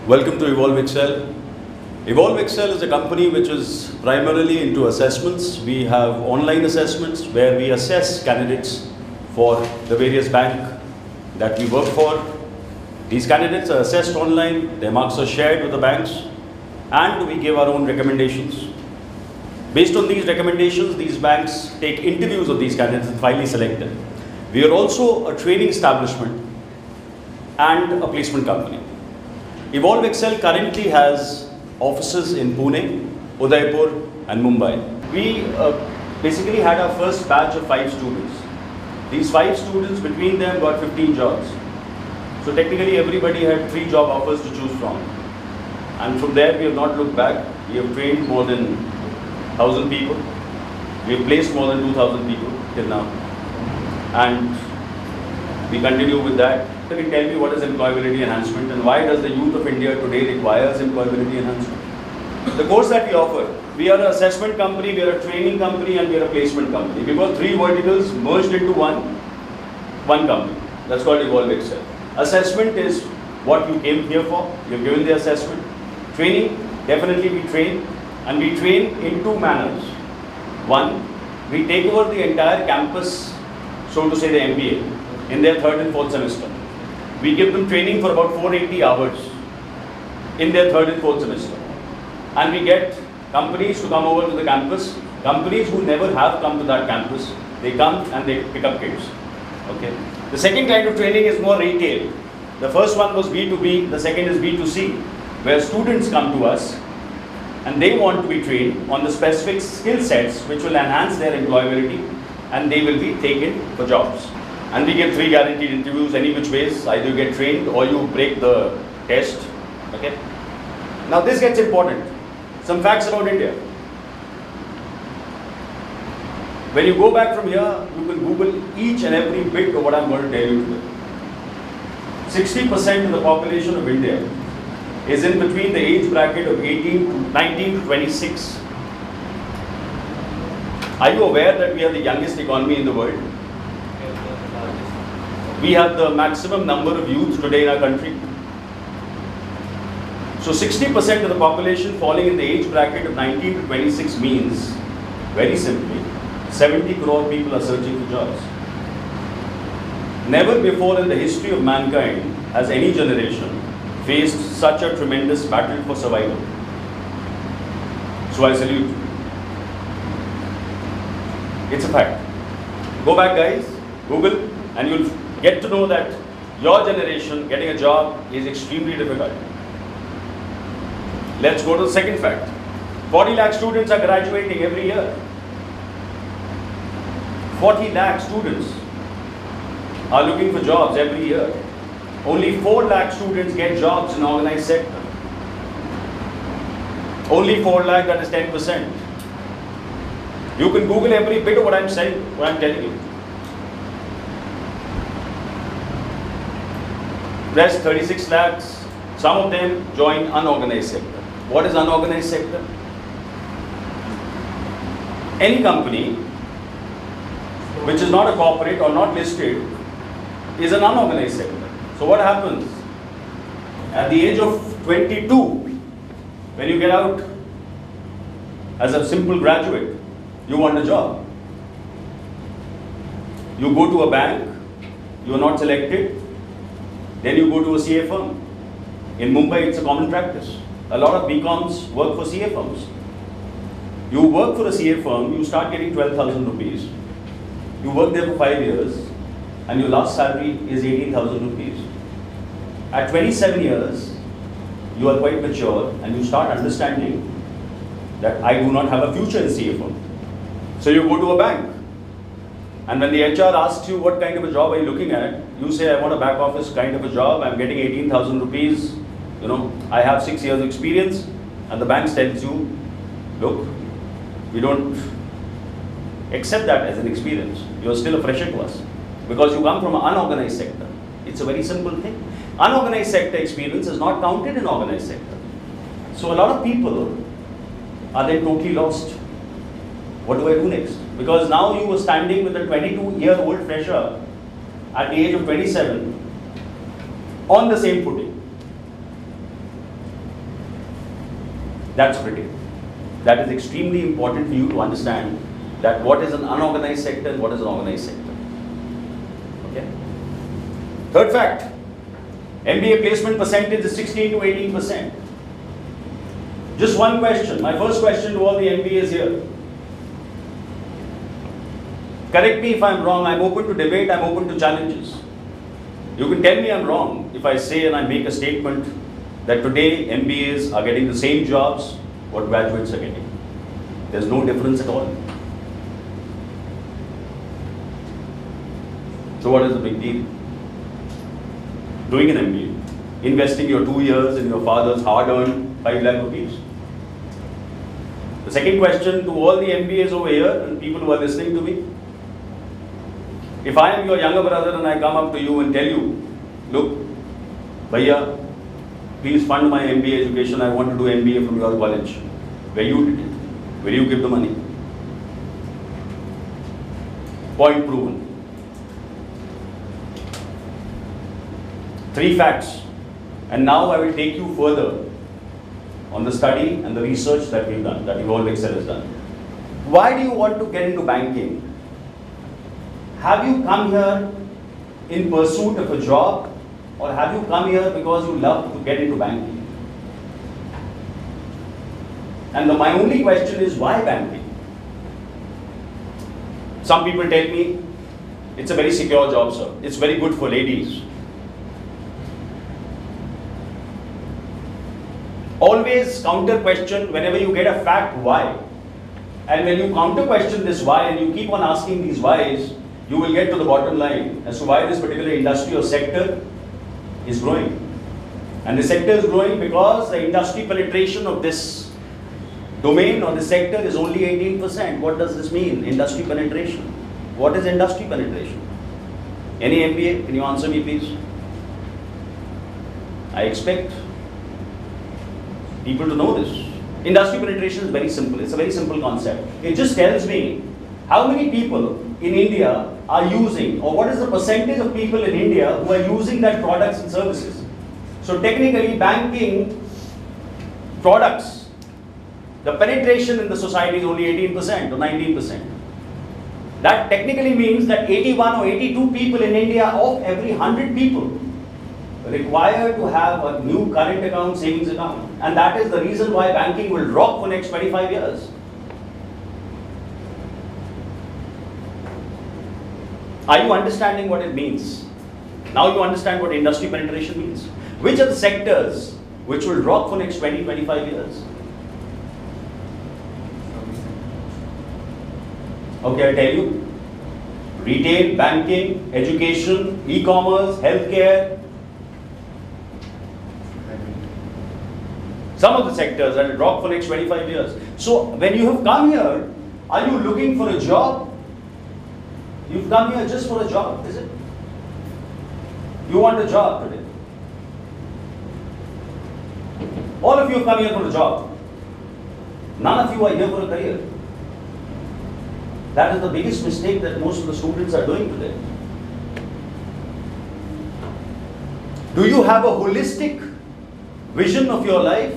Welcome to Evolve Excel. Evolve Excel is a company which is primarily into assessments. We have online assessments where we assess candidates for the various bank that we work for. These candidates are assessed online, their marks are shared with the banks, and we give our own recommendations. Based on these recommendations, these banks take interviews of these candidates and finally select them. We are also a training establishment and a placement company. Evolve Excel currently has offices in Pune, Udaipur and Mumbai. We basically had our first batch of 5 students. These 5 students, between them, got 15 jobs. So technically everybody had 3 job offers to choose from. And from there we have not looked back. We have trained more than 1,000 people. We have placed more than 2,000 people till now. And we continue with that. Can you tell me what is employability enhancement and why does the youth of India today requires employability enhancement? The course that we offer, we are an assessment company, we are a training company and we are a placement company. We've got 3 verticals merged into one company. That's called Evolve Excel. Assessment is what you came here for. You've given the assessment. Training, definitely we train, and we train in 2 manners. One, we take over the entire campus, so to say the MBA, in their 3rd and 4th semester. We give them training for about 480 hours in their 3rd and 4th semester. And we get companies to come over to the campus. Companies who never have come to that campus, they come and they pick up kids. Okay. The second kind of training is more retail. The first one was B2B, the second is B2C, where students come to us and they want to be trained on the specific skill sets which will enhance their employability and they will be taken for jobs. And we give 3 guaranteed interviews any which ways. Either you get trained or you break the test. Okay. Now this gets important. Some facts about India. When you go back from here, you can Google each and every bit of what I'm going to tell you today. 60% of the population of India is in between the age bracket of 19 to 26. Are you aware that we have the youngest economy in the world? We have the maximum number of youths today in our country. So 60% of the population falling in the age bracket of 19 to 26 means, very simply, 70 crore people are searching for jobs. Never before in the history of mankind has any generation faced such a tremendous battle for survival. So I salute you. It's a fact. Go back guys, Google, and you'll get to know that your generation getting a job is extremely difficult. Let's go to the second fact. 40 lakh students are graduating every year. 40 lakh students are looking for jobs every year. Only 4 lakh students get jobs in organized sector. Only 4 lakh, that is 10%. You can Google every bit of what I'm saying, what I'm telling you. Rest 36 lakhs, some of them join unorganized sector. What is unorganized sector? Any company which is not a corporate or not listed is an unorganized sector. So what happens? At the age of 22, when you get out as a simple graduate, you want a job. You go to a bank, you are not selected, then you go to a CA firm. In Mumbai, it's a common practice. A lot of BComs work for CA firms. You work for a CA firm, you start getting 12,000 rupees. You work there for 5 years, and your last salary is 18,000 rupees. At 27 years, you are quite mature, and you start understanding that I do not have a future in CA firm. So you go to a bank. And when the HR asks you what kind of a job are you looking at, you say I want a back office kind of a job, I'm getting 18,000 rupees, I have 6 years experience, and the bank tells you, look, we don't accept that as an experience. You're still a fresher to us because you come from an unorganized sector. It's a very simple thing. Unorganized sector experience is not counted in organized sector. So a lot of people are then totally lost. What do I do next? Because now you were standing with a 22-year-old fresher at the age of 27 on the same footing. That's critical. That is extremely important for you to understand that what is an unorganized sector and what is an organized sector. Okay. Third fact, MBA placement percentage is 16 to 18%. Just one question, my first question to all the MBAs here. Correct me if I'm wrong, I'm open to debate, I'm open to challenges. You can tell me I'm wrong if I say and I make a statement that today MBAs are getting the same jobs what graduates are getting. There's no difference at all. So what is the big deal? Doing an MBA, investing your 2 years in your father's hard-earned 5 lakh rupees. The second question to all the MBAs over here and people who are listening to me, if I am your younger brother and I come up to you and tell you, look, Bhaiya, please fund my MBA education, I want to do MBA from your college, where you did it, will you give the money? Point proven. 3 facts. And now I will take you further on the study and the research that we've done, that Evolve Excel has done. Why do you want to get into banking? Have you come here in pursuit of a job, or have you come here because you love to get into banking? And my only question is, why banking? Some people tell me, it's a very secure job, sir. It's very good for ladies. Always counter question whenever you get a fact, why? And when you counter question this why and you keep on asking these whys, you will get to the bottom line as to why this particular industry or sector is growing. And the sector is growing because the industry penetration of this domain or the sector is only 18%. What does this mean? Industry penetration. What is industry penetration? Any MBA? Can you answer me, please? I expect people to know this. Industry penetration is very simple. It's a very simple concept. It just tells me how many people in India are using, or what is the percentage of people in India who are using that products and services. So technically, banking products, the penetration in the society is only 18% or 19%. That technically means that 81 or 82 people in India of every 100 people required to have a new current account, savings account. And that is the reason why banking will rock for next 25 years. Are you understanding what it means? Now you understand what industry penetration means. Which are the sectors which will rock for next 20-25 years? Okay, I tell you. Retail, banking, education, e-commerce, healthcare. Some of the sectors that will rock for next 25 years. So when you have come here, are you looking for a job? You've come here just for a job, is it? You want a job today. All of you have come here for a job. None of you are here for a career. That is the biggest mistake that most of the students are doing today. Do you have a holistic vision of your life?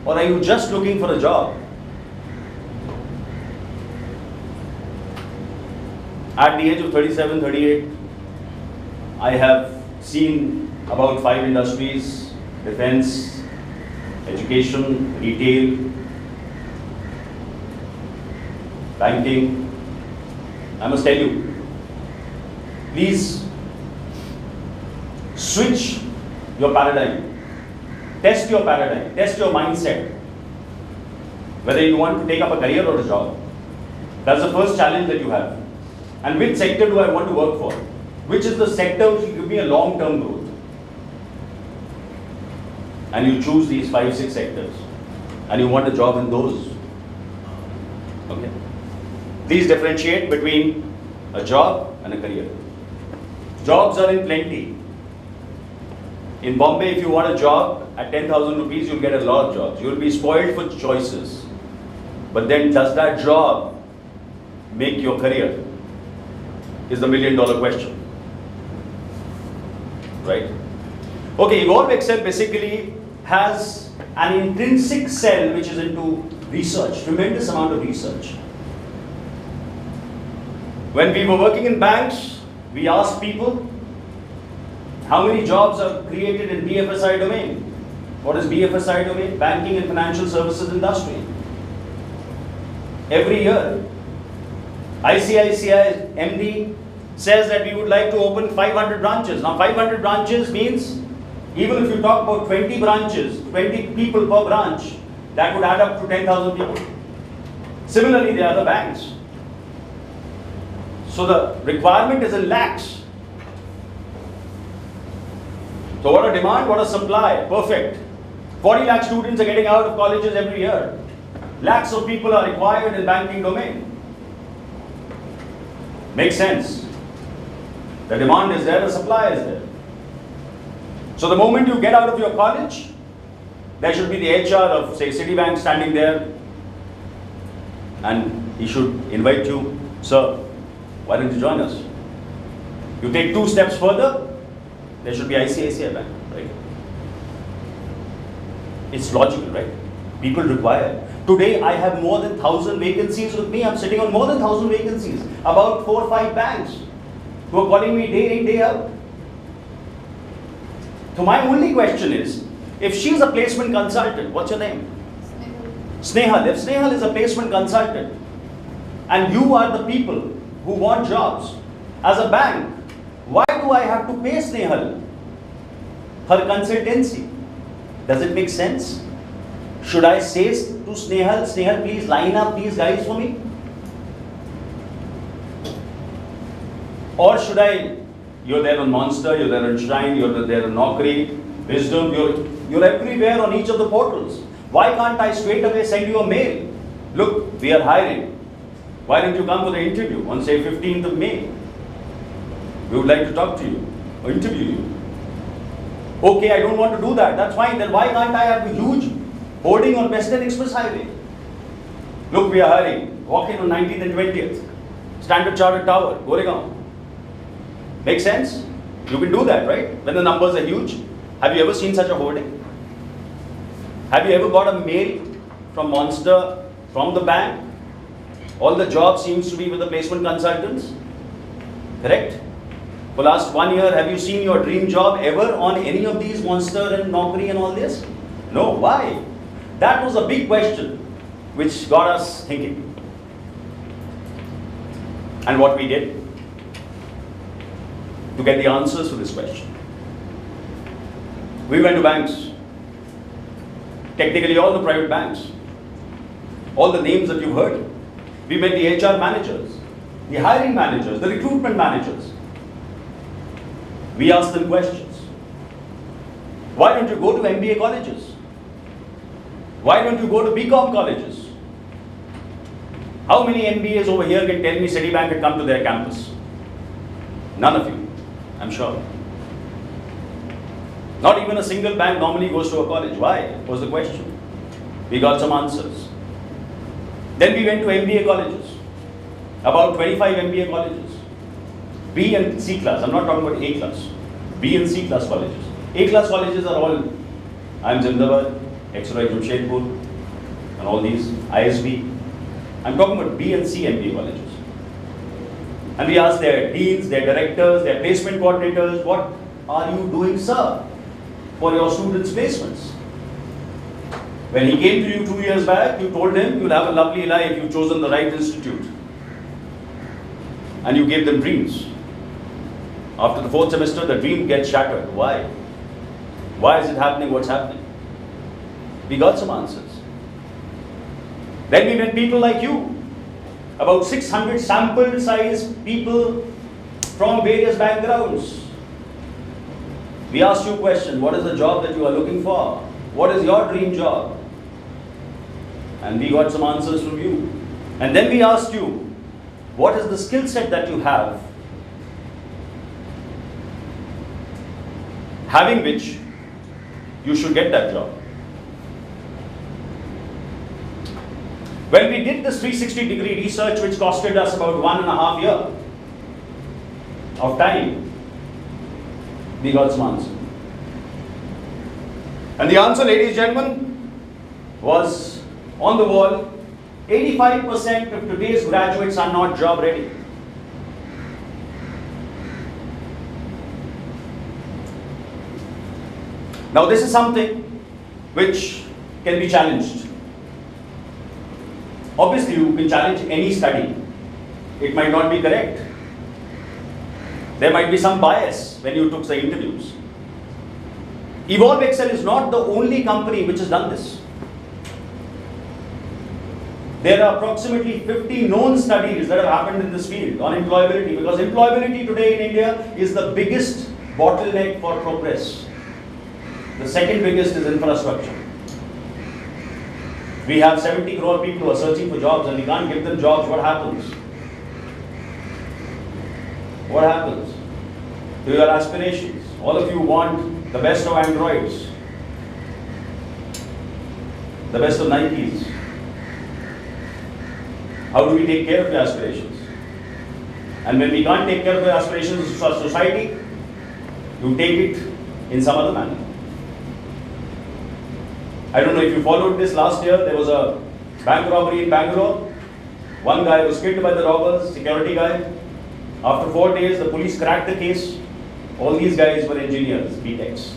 Or are you just looking for a job? At the age of 37, 38, I have seen about 5 industries: defense, education, retail, banking. I must tell you, please switch your paradigm. Test your paradigm, test your mindset, whether you want to take up a career or a job. That's the first challenge that you have. And which sector do I want to work for? Which is the sector which will give me a long-term growth? And you choose these 5-6 sectors. And you want a job in those. Okay? Please differentiate between a job and a career. Jobs are in plenty. In Bombay, if you want a job at 10,000 rupees, you'll get a lot of jobs. You'll be spoiled for choices. But then does that job make your career? Is the $1 million question. Right? Okay, Evolve Excel basically has an intrinsic cell which is into research, tremendous amount of research. When we were working in banks, we asked people, how many jobs are created in BFSI domain? What is BFSI domain? Banking and financial services industry. Every year, ICICI MD says that we would like to open 500 branches. Now 500 branches means, even if you talk about 20 branches, 20 people per branch, that would add up to 10,000 people. Similarly, the other banks. So the requirement is in lakhs. So what a demand, what a supply, perfect. 40 lakh students are getting out of colleges every year. Lakhs of people are required in banking domain. Makes sense. The demand is there, the supply is there. So the moment you get out of your college, there should be the HR of, say, Citibank standing there, and he should invite you, sir, why don't you join us? You take 2 steps further, there should be ICICI Bank, right? It's logical, right? People require. Today I have more than 1,000 vacancies with me. I'm sitting on more than 1,000 vacancies. About 4 or 5 banks who are calling me day in, day out. So my only question is, if she's a placement consultant, what's your name? Snehal. If Snehal is a placement consultant, and you are the people who want jobs, as a bank, why do I have to pay Snehal her consultancy? Does it make sense? Should I say to Snehal, Snehal, please line up these guys for me? Or should I, you're there on Monster, you're there on Shine, you're there on Naukri, Wisdom, you're everywhere on each of the portals. Why can't I straight away send you a mail? Look, we are hiring. Why don't you come for the interview on, say, 15th of May? We would like to talk to you or interview you. Okay, I don't want to do that. That's fine. Then why can't I have a huge hoarding on Western Express Highway? Look, we are hiring. Walk in on 19th and 20th. Standard Chartered Tower, Goregaon. Make sense? You can do that, right? When the numbers are huge. Have you ever seen such a hoarding? Have you ever got a mail from Monster, from the bank? All the job seems to be with the placement consultants. Correct? For last 1 year, have you seen your dream job ever on any of these Monster and Naukri and all this? No. Why? That was a big question which got us thinking. And what we did to get the answers to this question. We went to banks. Technically all the private banks. All the names that you've heard. We met the HR managers, the hiring managers, the recruitment managers. We asked them questions. Why don't you go to MBA colleges? Why don't you go to BCom colleges? How many MBAs over here can tell me Citibank had come to their campus? None of you, I'm sure. Not even a single bank normally goes to a college. Why? Was the question. We got some answers. Then we went to MBA colleges. About 25 MBA colleges. B and C class. I'm not talking about A class. B and C class colleges. A class colleges are all IIM Ahmedabad, XRI Jamshedpur, and all these, ISB. I'm talking about B and C MBA colleges. And we asked their deans, their directors, their placement coordinators, what are you doing, sir, for your students' placements? When he came to you 2 years back, you told him you'll have a lovely life, you've chosen the right institute. And you gave them dreams. After the 4th semester, the dream gets shattered. Why? Why is it happening? What's happening? We got some answers. Then we met people like you. About 600 sample size people from various backgrounds. We asked you a question. What is the job that you are looking for? What is your dream job? And we got some answers from you. And then we asked you, what is the skill set that you have, having which you should get that job. When we did this 360-degree research, which costed us about 1.5 years of time, we got some answer. And the answer, ladies and gentlemen, was on the wall, 85% of today's graduates are not job ready. Now this is something which can be challenged. Obviously you can challenge any study. It might not be correct. There might be some bias when you took the interviews. Evolve Excel is not the only company which has done this. There are approximately 50 known studies that have happened in this field on employability, because employability today in India is the biggest bottleneck for progress. The second biggest is infrastructure. We have 70 crore people who are searching for jobs and we can't give them jobs. What happens? What happens to your aspirations? All of you want the best of Androids, the best of Nikes. How do we take care of your aspirations? And when we can't take care of your aspirations for society, you take it in some other manner. I don't know if you followed this last year, there was a bank robbery in Bangalore. One guy was killed by the robbers, security guy. After 4 days, the police cracked the case. All these guys were engineers, BTechs.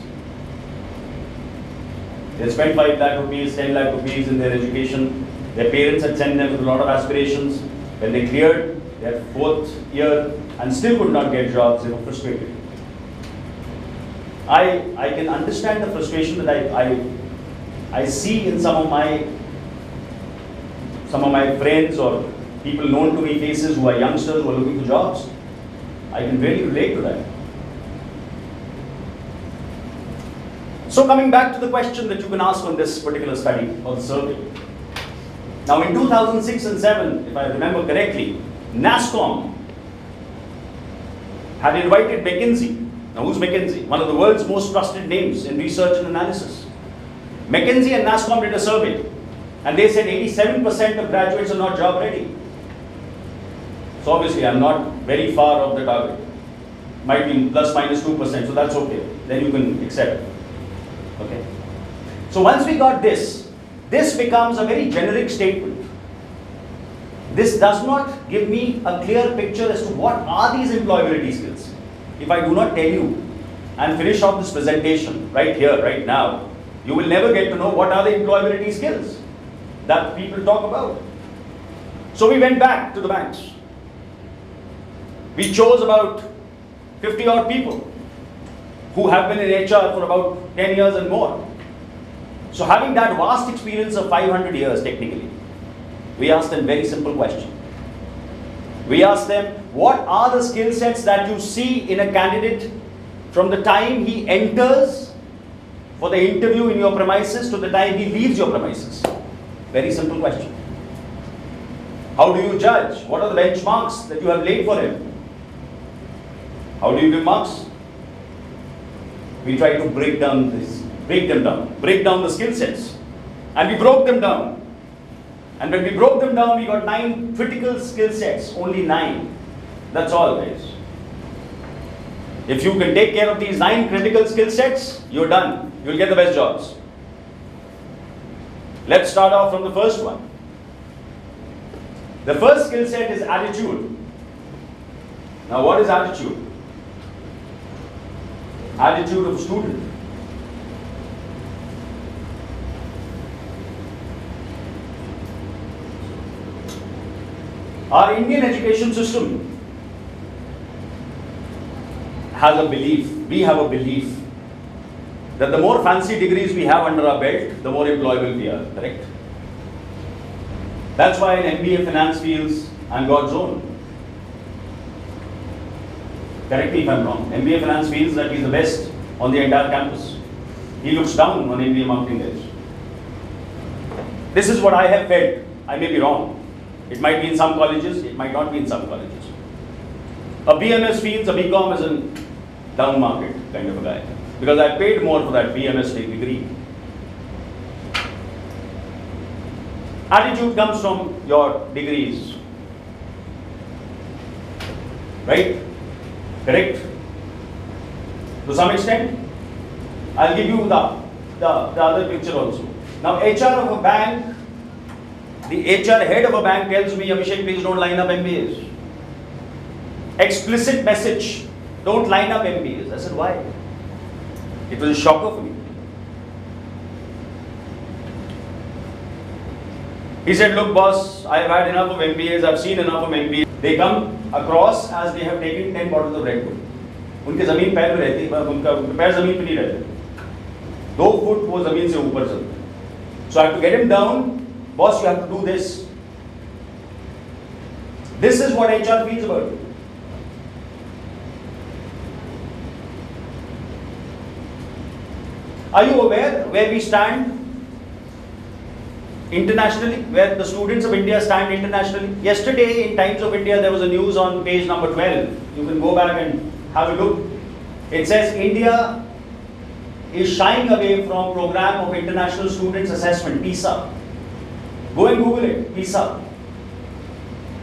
They spent 5 lakh rupees, 10 lakh rupees in their education. Their parents had sent them with a lot of aspirations. When they cleared their 4th year and still could not get jobs, they were frustrated. I can understand the frustration that I see in some of my friends or people known to me, faces who are youngsters who are looking for jobs. I can really relate to that. So coming back to the question that you can ask on this particular study or the survey. Now in 2006 and 7, if I remember correctly, NASSCOM had invited McKinsey. Now who's McKinsey? One of the world's most trusted names in research and analysis. McKinsey and NASSCOM did a survey and they said 87% of graduates are not job ready. So obviously I'm not very far off the target. Might be plus minus 2%, so that's okay. Then you can accept. Okay. So once we got this becomes a very generic statement. This does not give me a clear picture as to what are these employability skills. If I do not tell you and finish off this presentation right here, right now, you will never get to know what are the employability skills that people talk about. So we went back to the banks. We chose about 50 odd people who have been in HR for about 10 years and more. So having that vast experience of 500 years technically, we asked them very simple question. We asked them, what are the skill sets that you see in a candidate from the time he enters for the interview in your premises to the time he leaves your premises? Very simple question. How do you judge? What are the benchmarks that you have laid for him? How do you give marks? We try to break down the skill sets. And we broke them down. And when we broke them down, we got 9 critical skill sets, only 9. That's all, guys. If you can take care of these 9 critical skill sets, you're done. You'll get the best jobs. Let's start off from the first one. The first skill set is attitude. Now, what is attitude? Attitude of a student. Our Indian education system has a belief, we have a belief that the more fancy degrees we have under our belt, the more employable we are, correct? That's why an MBA finance feels I'm God's own. Correct me if I'm wrong. MBA finance feels that he's the best on the entire campus. He looks down on MBA marketing guys. This is what I have felt. I may be wrong. It might be in some colleges, it might not be in some colleges. A BMS feels a BCom is a down market kind of a guy, because I paid more for that BMS degree. Attitude comes from your degrees, right? Correct? To some extent. I'll give you the other picture also. Now HR of a bank, the HR head of a bank tells me, Abhishek, please don't line up MBAs. Explicit message, don't line up MBAs. I said, why? It was a shocker for me. He said, look boss, I've had enough of MBAs, I've seen enough of MBAs. They come across as they have taken 10 bottles of Red Bull. उनके ज़मीन पैर पे रहती है, उनका पैर ज़मीन पे नहीं रहते। 2 फुट वो ज़मीन से ऊपर चलते हैं। So I have to get him down. Boss, you have to do this. This is what HR feels about it. Are you aware where we stand internationally, where the students of India stand internationally? Yesterday in Times of India there was a news on page number 12. You can go back and have a look. It says India is shying away from program of international students assessment, PISA. Go and Google it, PISA.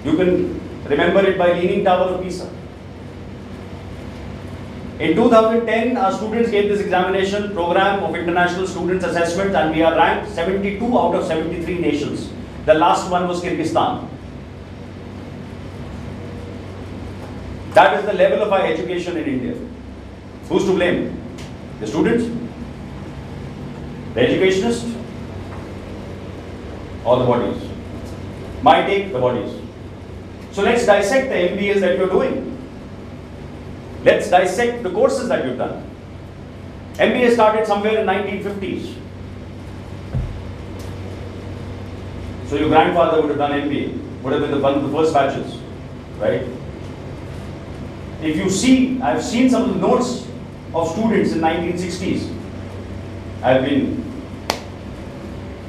You can remember it by Leaning Tower of PISA. In 2010, our students gave this examination, program of international students assessment, and we are ranked 72 out of 73 nations. The last one was Kyrgyzstan. That is the level of our education in India. Who's to blame? The students? The educationists? Or the bodies? My take, the bodies. So let's dissect the MBAs that you're doing. Let's dissect the courses that you've done. MBA started somewhere in 1950s. So your grandfather would have done MBA, would have been one of the first batches, right? If you see, I've seen some of the notes of students in 1960s. I've been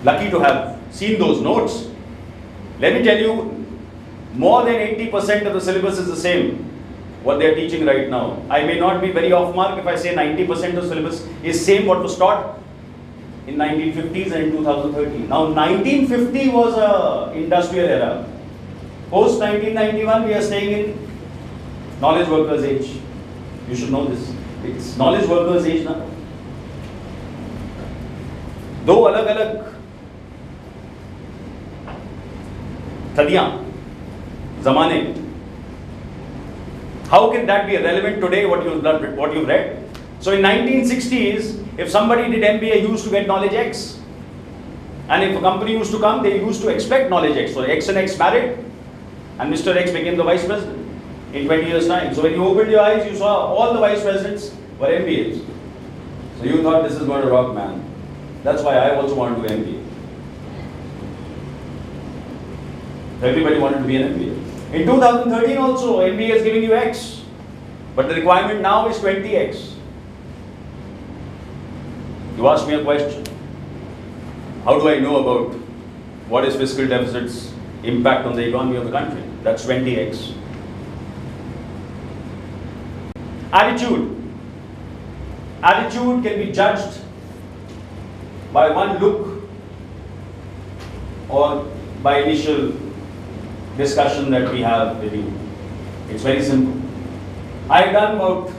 lucky to have seen those notes. Let me tell you, more than 80% of the syllabus is the same, what they are teaching right now. I may not be very off mark if I say 90% of the syllabus is same what was taught in 1950s and in 2013. Now 1950 was a industrial era. Post 1991 we are staying in knowledge workers age. You should know this. It's knowledge workers age now. दो अलग अलग सदियां ज़माने. How can that be relevant today, what you've read? So in 1960s, if somebody did MBA, he used to get knowledge X. And if a company used to come, they used to expect knowledge X. So X and X married, and Mr. X became the vice president in 20 years' time. So when you opened your eyes, you saw all the vice presidents were MBAs. So you thought this is going to rock, man. That's why I also wanted to do MBA. Everybody wanted to be an MBA. In 2013 also, MBA is giving you X, but the requirement now is 20X. You asked me a question. How do I know about what is fiscal deficit's impact on the economy of the country? That's 20X. Attitude. Attitude can be judged by one look or by initial discussion that we have with you. It's very simple. I've done about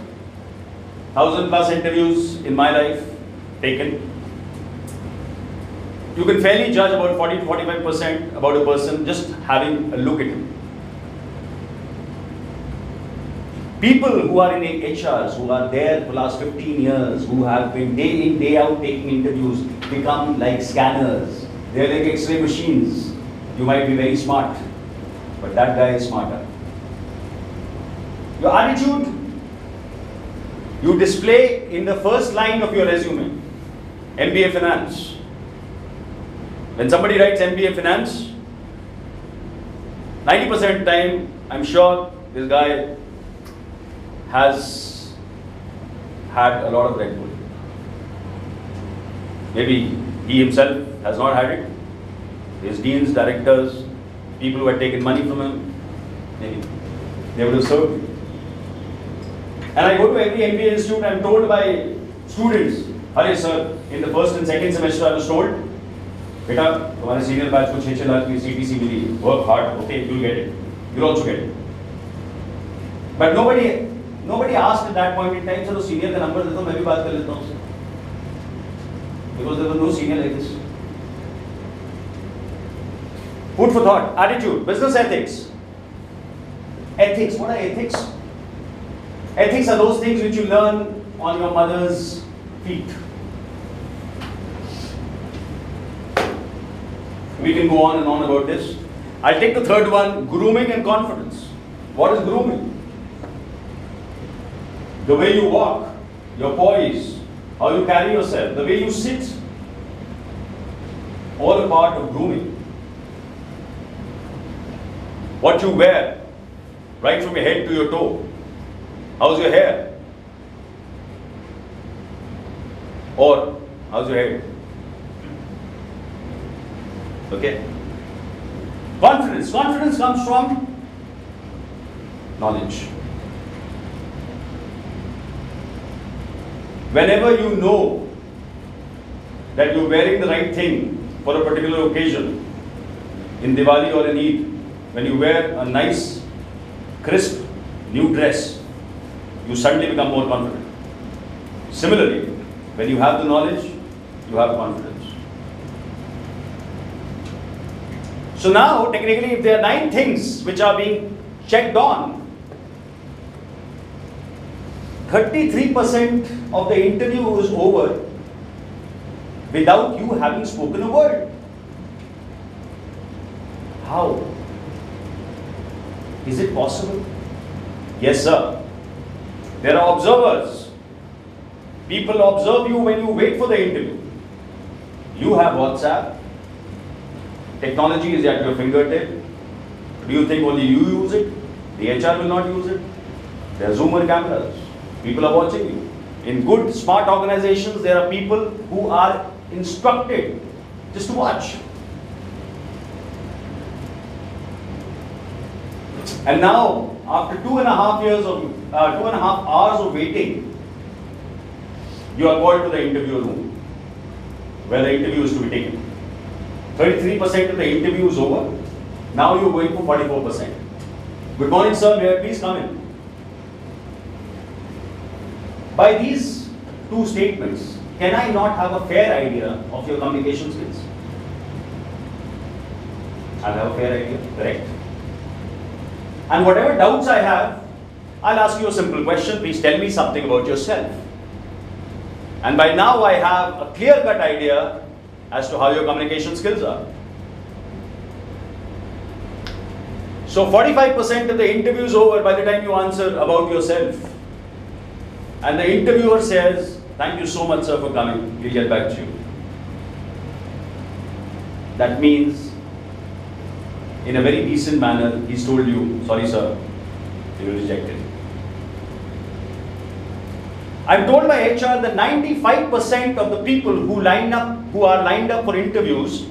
1,000+ interviews in my life, taken. You can fairly judge about 40 to 45% about a person just having a look at him. People who are in HRs, who are there for the last 15 years, who have been day in, day out taking interviews, become like scanners. They're like X-ray machines. You might be very smart, but that guy is smarter. Your attitude, you display in the first line of your resume. MBA Finance. When somebody writes MBA Finance, 90% of the time, I'm sure this guy has had a lot of Red Bull. Maybe he himself has not had it. His deans, directors, people who had taken money from him, maybe they would have served. And I go to every MBA institute, I'm told by students, "Hare sir, in the first and second semester I was told, beta, तुम्हारे senior batch को 6 लाख की CTC milli, work hard, okay, you'll get it, you'll also get it." But nobody asked at that point in time, sir, senior का number देता हूँ, मैं भी बात कर लेता हूँ उससे. Because there was no senior like this. Food for thought. Attitude. Business ethics. Ethics. What are ethics? Ethics are those things which you learn on your mother's feet. We can go on and on about this. I'll take the third one, grooming and confidence. What is grooming? The way you walk, your poise, how you carry yourself, the way you sit, all a part of grooming. What you wear, right from your head to your toe. How's your hair? Or how's your head? Okay? Confidence. Confidence comes from knowledge. Whenever you know that you're wearing the right thing for a particular occasion, in Diwali or in Eid, when you wear a nice, crisp, new dress, you suddenly become more confident. Similarly, when you have the knowledge, you have confidence. So now, technically, if there are 9 things which are being checked on, 33% of the interview is over without you having spoken a word. How? Is it possible? Yes, sir. There are observers. People observe you when you wait for the interview. You have WhatsApp. Technology is at your fingertip. Do you think only you use it? The HR will not use it. There are Zoomer cameras. People are watching you. In good, smart organizations, there are people who are instructed just to watch. And now, after 2.5 hours of waiting, you are called to the interview room where the interview is to be taken. 33% of the interview is over. Now you are going for 44%. Good morning, sir. May I please come in? By these 2 statements, can I not have a fair idea of your communication skills? I'll have a fair idea, correct? And whatever doubts I have, I'll ask you a simple question. Please tell me something about yourself. And by now I have a clear-cut idea as to how your communication skills are. So 45% of the interview is over by the time you answer about yourself. And the interviewer says, thank you so much, sir, for coming. We'll get back to you. That means, in a very decent manner, he's told you, sorry, sir, you were rejected. I'm told by HR that 95% of the people who are lined up for interviews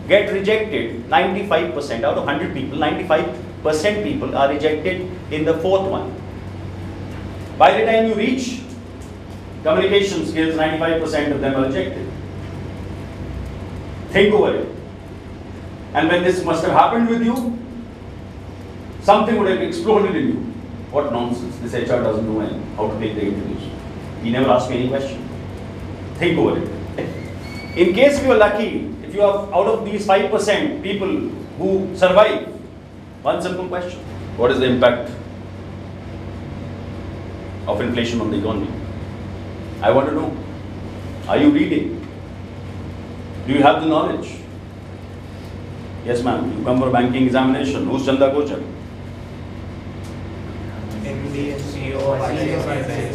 get rejected. 95% out of 100 people, 95% people are rejected in the 4th one. By the time you reach communication skills, 95% of them are rejected. Think over it. And when this must have happened with you, something would have exploded in you. What nonsense. This HR doesn't know how to take the interviews. He never asked me any question. Think over it. In case you are lucky, if you are out of these 5% people who survive, one simple question. What is the impact of inflation on the economy? I want to know. Are you reading? Do you have the knowledge? Yes, ma'am. You come for a banking examination. Who's Chanda Kochar? MD and CEO of ICICI.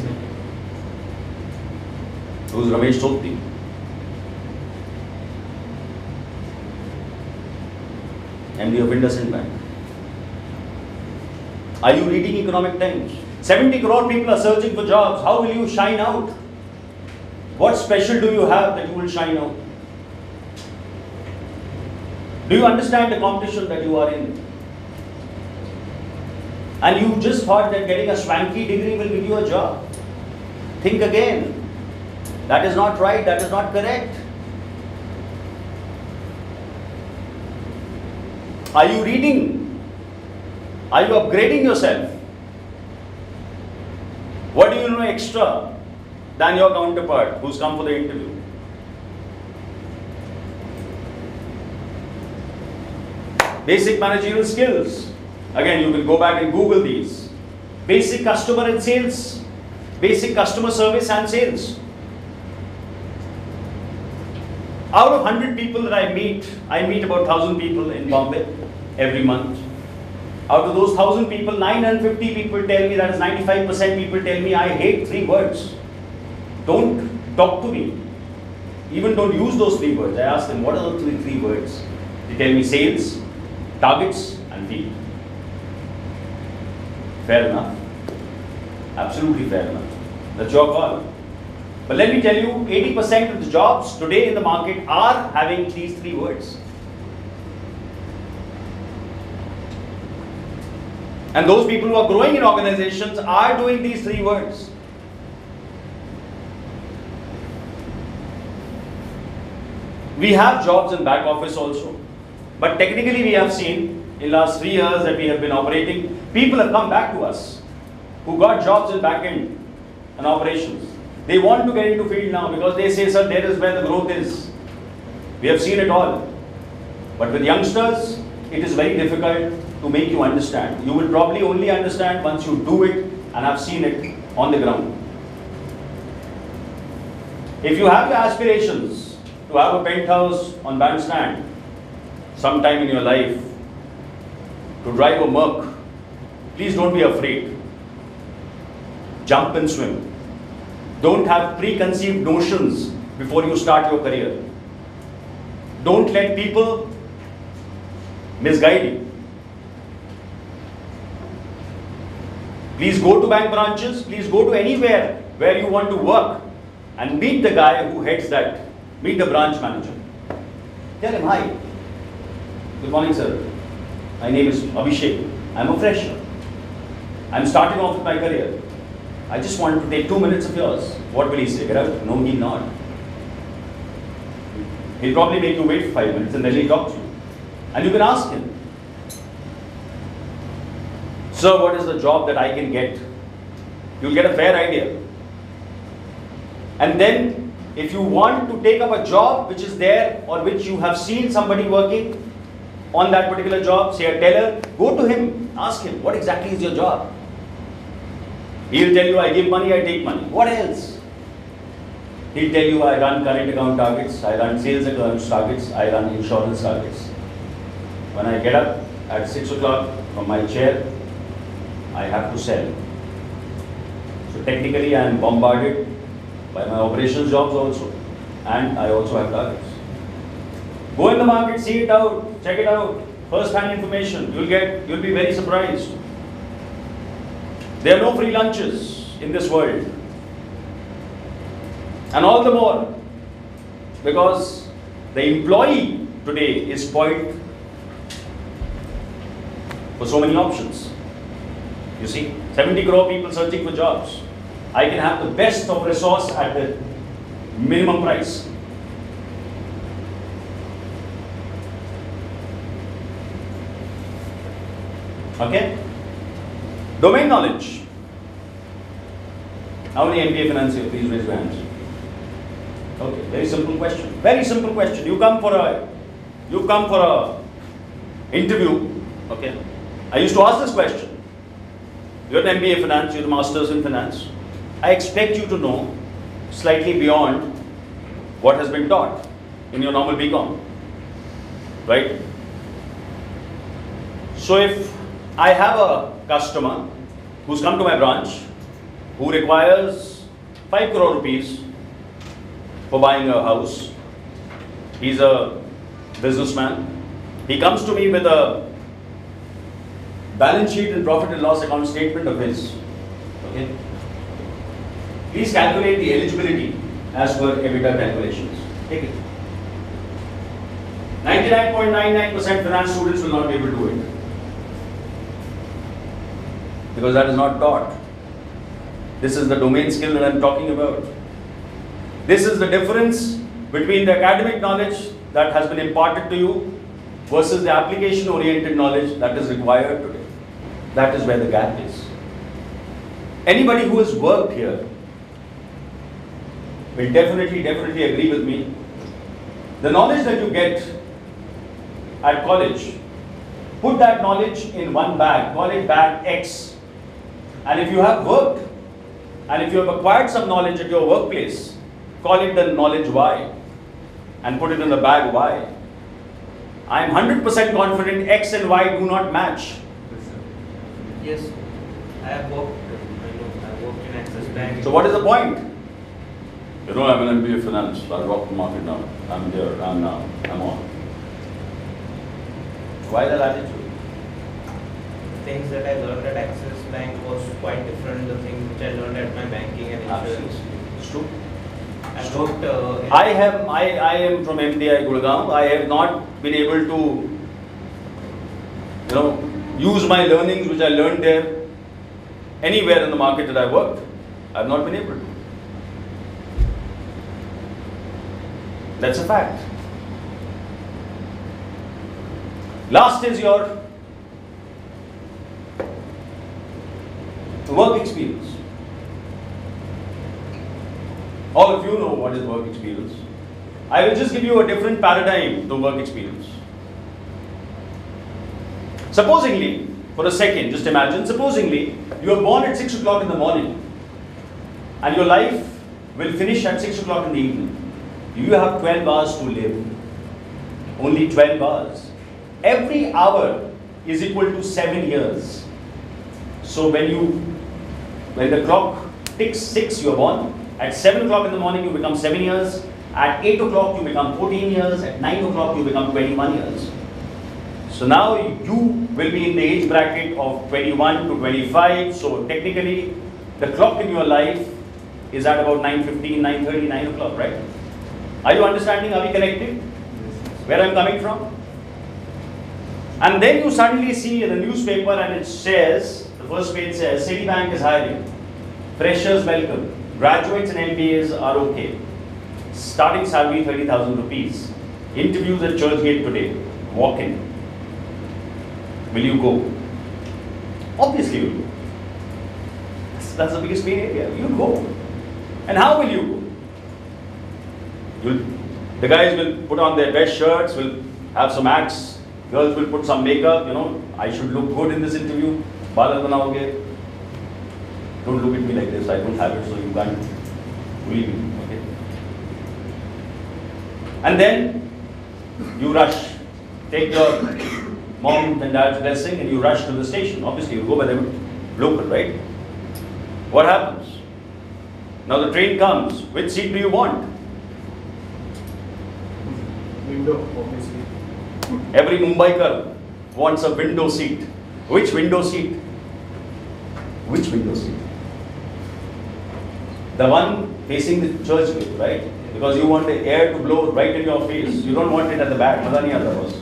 Who's Ramesh Sopti? MD of IndusInd Bank. Are you reading Economic Times? 70 crore people are searching for jobs. How will you shine out? What special do you have that you will shine out? Do you understand the competition that you are in? And you just thought that getting a swanky degree will give you a job. Think again. That is not right. That is not correct. Are you reading? Are you upgrading yourself? What do you know extra than your counterpart who's come for the interview? Basic managerial skills. Again, you can go back and Google these. Basic customer and sales. Basic customer service and sales. Out of 100 people that I meet about 1,000 people in Bombay every month. Out of those 1,000 people, 950 people tell me, that is 95% people tell me, I hate 3 words. Don't talk to me. Even don't use those 3 words. I ask them, what are the 3 words? They tell me sales, targets, and field. Fair enough. Absolutely fair enough. That's your call. But let me tell you, 80% of the jobs today in the market are having these 3 words. And those people who are growing in organizations are doing these 3 words. We have jobs in back office also. But technically we have seen in last 3 years that we have been operating, people have come back to us who got jobs in back end and operations. They want to get into field now because they say, sir, there is where the growth is. We have seen it all. But with youngsters, it is very difficult to make you understand. You will probably only understand once you do it and have seen it on the ground. If you have the aspirations to have a penthouse on Bandstand sometime in your life, to drive a Merc, please don't be afraid. Jump and swim. Don't have preconceived notions before you start your career. Don't let people misguide you. Please go to bank branches, please go to anywhere where you want to work and meet the guy who heads that. Meet the branch manager. Tell him, hi. Good morning, sir. My name is Abhishek. I'm a fresher. I'm starting off with my career. I just wanted to take 2 minutes of yours. What will he say? Get out? No, he'll not. He'll probably make you wait for 5 minutes and then he'll talk to you. And you can ask him, sir, what is the job that I can get? You'll get a fair idea. And then, if you want to take up a job which is there or which you have seen somebody working on that particular job, say a teller, go to him, ask him, what exactly is your job? He'll tell you, I give money, I take money. What else? He'll tell you, I run current account targets, I run sales account targets, I run insurance targets. When I get up at 6 o'clock from my chair, I have to sell. So technically I am bombarded by my operations jobs also, and I also have targets. Go in the market, see it out, check it out, first-hand information. You'll be very surprised. There are no free lunches in this world. And all the more because the employee today is spoiled for so many options. You see, 70 crore people searching for jobs. I can have the best of resource at the minimum price. Okay? Domain knowledge. How many MBA finance here? Please raise your hands. Okay, very simple question. Very simple question. You've come for a interview. Okay. I used to ask this question. You're an MBA finance, you're a master's in finance. I expect you to know slightly beyond what has been taught in your normal BCom. Right? So if I have a customer who's come to my branch who requires 5 crore rupees for buying a house, he's a businessman, he comes to me with a balance sheet and profit and loss account statement of his. Okay? Please calculate the eligibility as per EBITDA calculations. Take it. 99.99% finance students will not be able to do it. Because that is not taught. This is the domain skill that I am talking about. This is the difference between the academic knowledge that has been imparted to you versus the application-oriented knowledge that is required today. That is where the gap is. Anybody who has worked here will definitely agree with me. The knowledge that you get at college put that knowledge in one bag, call it bag X. And if you have worked, and if you have acquired some knowledge at your workplace, call it the knowledge Y, and put it in the bag Y. I am 100% confident X and Y do not match. Yes, I have worked in Axis Bank. So what is the point? You know, I'm an MBA finance, I'll rock the market now. I'm there, I'm now, I'm on. Why that attitude? Things that I learned at Axis Bank was quite different the things which I learned at my banking and insurance. Absolutely. It's true. I worked I am from MDI Gurgaon. I have not been able to, use my learnings which I learned there anywhere in the market that I worked. I have not been able to. That's a fact. Last is your work experience. All of you know what is work experience. I will just give you a different paradigm to work experience. Supposingly, for a second, just imagine, supposingly you are born at 6 o'clock in the morning and your life will finish at 6 o'clock in the evening. You have 12 hours to live. Only 12 hours. Every hour is equal to 7 years. So when the clock ticks 6, you are born. At 7 o'clock in the morning, you become 7 years. At 8 o'clock, you become 14 years. At 9 o'clock, you become 21 years. So now you will be in the age bracket of 21 to 25. So technically, the clock in your life is at about 9:15, 9:30, 9 o'clock, right? Are you understanding? Are we connected? Where I'm coming from? And then you suddenly see in the newspaper and it says, the first page says, Citibank is hiring. Freshers welcome. Graduates and MBAs are okay. Starting salary 30,000 rupees. Interviews at Churchgate today. Walk in. Will you go? Obviously you will go. That's the biggest pain area. You'll go. And how will you go? The guys will put on their best shirts, will have some acts. Girls will put some makeup, I should look good in this interview. Baal banaoge. Don't look at me like this, I don't have it, so you can't believe me, okay? And then you rush. Take your mom and dad's blessing and you rush to the station. Obviously, you go by the local, right? What happens? Now the train comes. Which seat do you want? Window, obviously. Every Mumbaiker wants a window seat. Which window seat? Which window seat? The one facing the church gate, right? Because you want the air to blow right in your face. You don't want it at the back. Maza nahi aata was.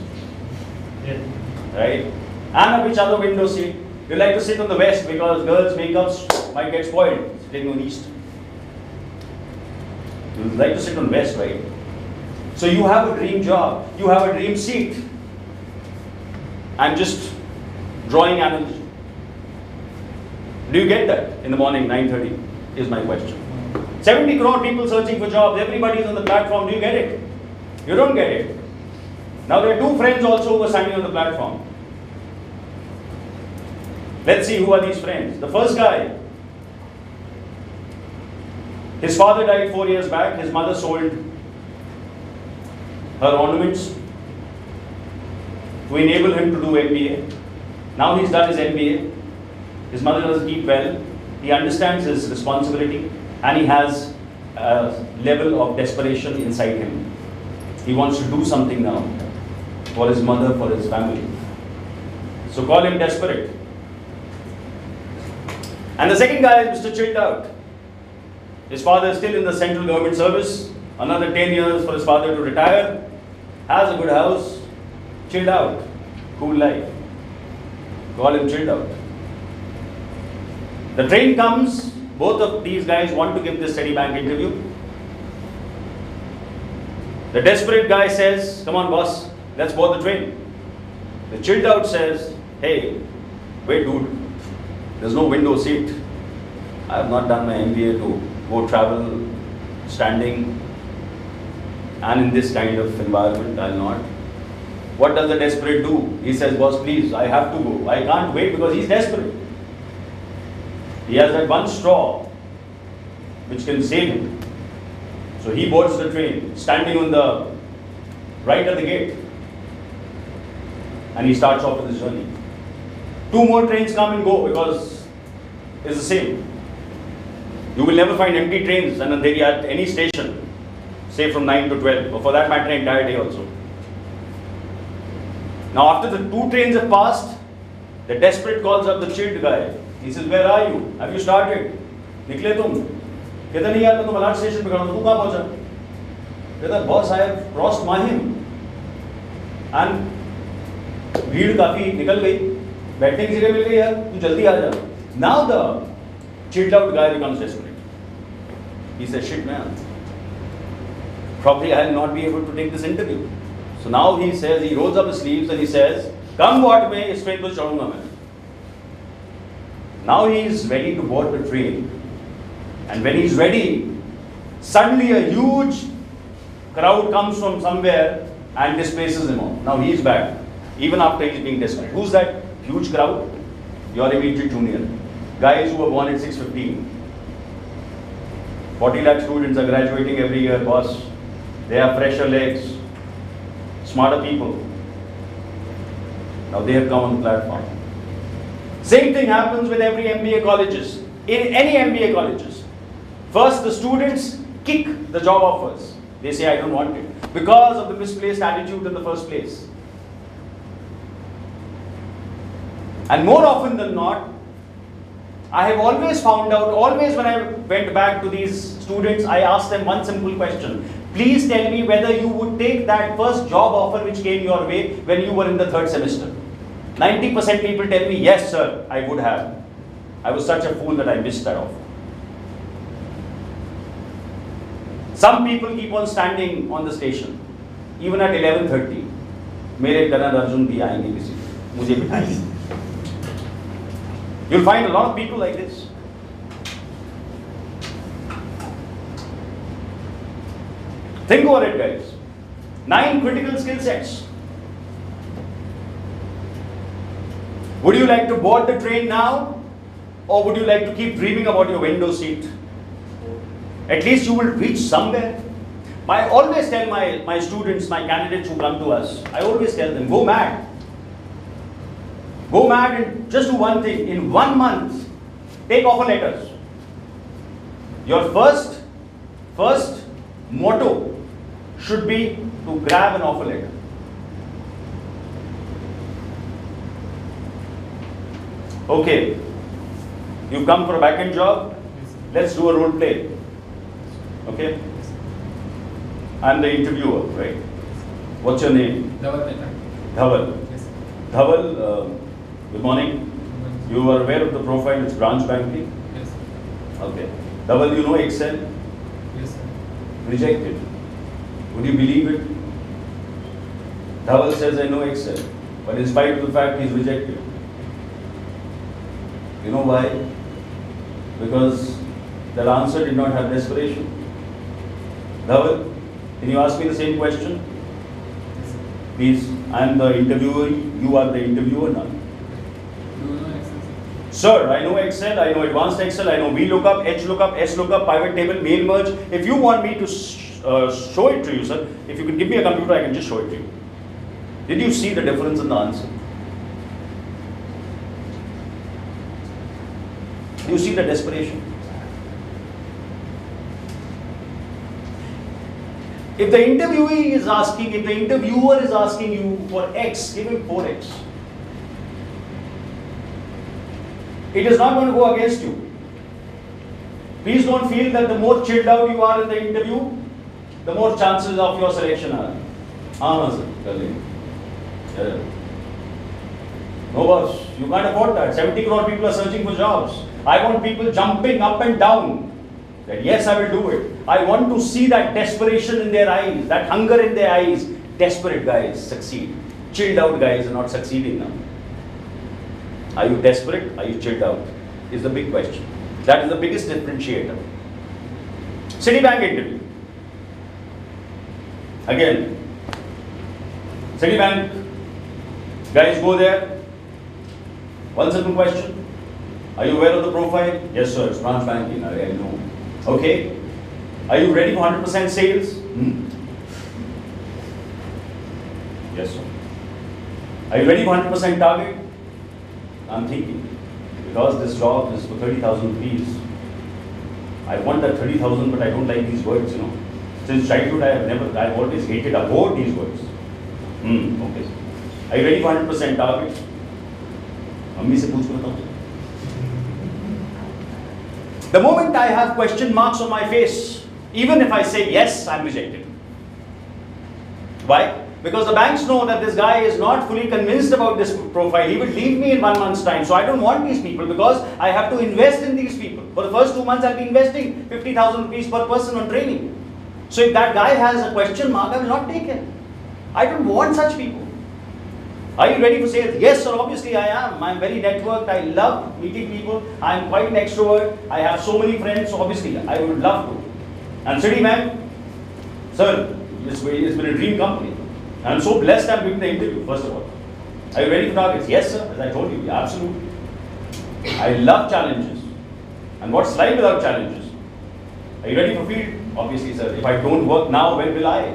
Right? And which other window seat? You like to sit on the west because girls' makeups might get spoiled sitting on east. You like to sit on west, right? So you have a dream job, you have a dream seat. I'm just drawing analogy. Do you get that in the morning, 9:30 is my question. 70 crore people searching for jobs, everybody is on the platform, do you get it? You don't get it. Now there are two friends also who are standing on the platform. Let's see who are these friends. The first guy, his father died 4 years back, his mother sold her ornaments to enable him to do MBA. Now he's done his MBA. His mother doesn't keep well. He understands his responsibility and he has a level of desperation inside him. He wants to do something now for his mother, for his family. So call him desperate. And the second guy is Mr. Chilled Out. His father is still in the central government service. Another 10 years for his father to retire. Has a good house. Chilled out. Cool life. Call him Chilled Out. The train comes. Both of these guys want to give this Citibank interview. The desperate guy says, come on boss, let's board the train. The Chilled Out says, hey, wait dude, there's no window seat. I have not done my MBA to go travel standing and in this kind of environment, I'll not. What does the desperate do? He says, boss, please, I have to go. I can't wait because he's desperate. He has that one straw which can save him. So he boards the train, standing on the right at the gate. And he starts off with his journey. 2 more trains come and go because it's the same. You will never find empty trains and Andheri at any station, say from 9 to 12, or for that matter, entire day also. Now, after the 2 trains have passed, the desperate calls up the chilled guy. He says, where are you? Have you started? Nikle tum? Kehta nahi yaar, main to Malad station pe khada hu. Tu kahan pahuncha? Kehta, boss, I have crossed Mahim. And भीड़ काफी निकल गई, बैठने की जगह मिल गई यार, तू जल्दी आ जा. Now the chilled out guy becomes desperate. He says, shit man, probably I will not be able to take this interview. So now he says, he rolls up his sleeves and he says, come what may, इस train पर चढ़ूंगा मैं. Now he is ready to board the train. And when he is ready, suddenly a huge crowd comes from somewhere and displaces him off. Now he is back, even after he is being desperate. Who's that huge crowd? Your immediate junior. Guys who were born at 6:15. 40 lakh students are graduating every year, boss. They have fresher legs, smarter people. Now they have come on the platform. Same thing happens with every MBA colleges. In any MBA colleges, first the students kick the job offers. They say, I don't want it, because of the misplaced attitude in the first place. And more often than not, I have always found out, always when I went back to these students, I asked them one simple question. Please tell me whether you would take that first job offer which came your way when you were in the 3rd semester. 90% people tell me, yes sir, I would have. I was such a fool that I missed that offer. Some people keep on standing on the station, even at 11:30. मेरे Karan Arjun भी आएंगे किसी, मुझे बिठाएंगे. You'll find a lot of people like this. Think over it, guys. 9 critical skill sets. Would you like to board the train now? Or would you like to keep dreaming about your window seat? At least you will reach somewhere. I always tell my students, my candidates who come to us, I always tell them, go mad. Go mad and just do one thing. In 1 month, take offer letters. Your first motto should be to grab an offer letter. Okay, you've come for a back-end job. Let's do a role play. Okay? I'm the interviewer, right? What's your name? Dhaval. Dhaval. Yes. Dhaval, good morning. You are aware of the profile, it's branch banking? Yes. Okay. Dhaval, you know Excel? Yes, sir. Rejected. Would you believe it? Dhaval says, I know Excel, but in spite of the fact he's rejected. You know why? Because that answer did not have desperation. Dhaval, can you ask me the same question? Yes, sir. Please, I am the interviewer, you are the interviewer now. Do you know Excel, sir? Sir, I know Excel, I know advanced Excel, I know VLOOKUP, HLOOKUP, SLOOKUP, pivot table, mail merge. If you want me to show it to you, sir, if you can give me a computer, I can just show it to you. Did you see the difference in the answer? Do you see the desperation? If the interviewee is asking, if the interviewer is asking you for X, give him 4X. It is not going to go against you. Please don't feel that the more chilled out you are in the interview, the more chances of your selection are. Yeah. No boss, you can't afford that. 70 crore people are searching for jobs. I want people jumping up and down. That yes, I will do it. I want to see that desperation in their eyes, that hunger in their eyes. Desperate guys succeed. Chilled out guys are not succeeding now. Are you desperate? Are you chilled out? Is the big question. That is the biggest differentiator. Citibank interview. Again, Citibank Guys, go there. One simple question. Are you aware of the profile? Yes, sir. It's branch banking. I know. Okay. Are you ready for 100% sales? Yes, sir. Are you ready for 100% target? I'm thinking, because this job is for 30,000 rupees. I want that 30,000, but I don't like these words, Since childhood, I've always hated, abhorred these words. Okay. Are you ready for 100% target? Mummy se pooch ke batao. The moment I have question marks on my face, even if I say yes, I'm rejected. Why? Because the banks know that this guy is not fully convinced about this profile. He will leave me in 1 month's time. So I don't want these people because I have to invest in these people. For the first 2 months, I'll be investing 50,000 rupees per person on training. So if that guy has a question mark, I will not take him. I don't want such people. Are you ready for sales? Yes, sir, obviously I am. I'm very networked. I love meeting people. I'm quite an extrovert. I have so many friends. So obviously, I would love to. And Citibank, sir, it's been a dream company. I'm so blessed I'm doing the interview, first of all. Are you ready for targets? Yes, sir, as I told you, absolutely. I love challenges. And what's life without challenges? Are you ready for field? Obviously, sir. If I don't work now, when will I?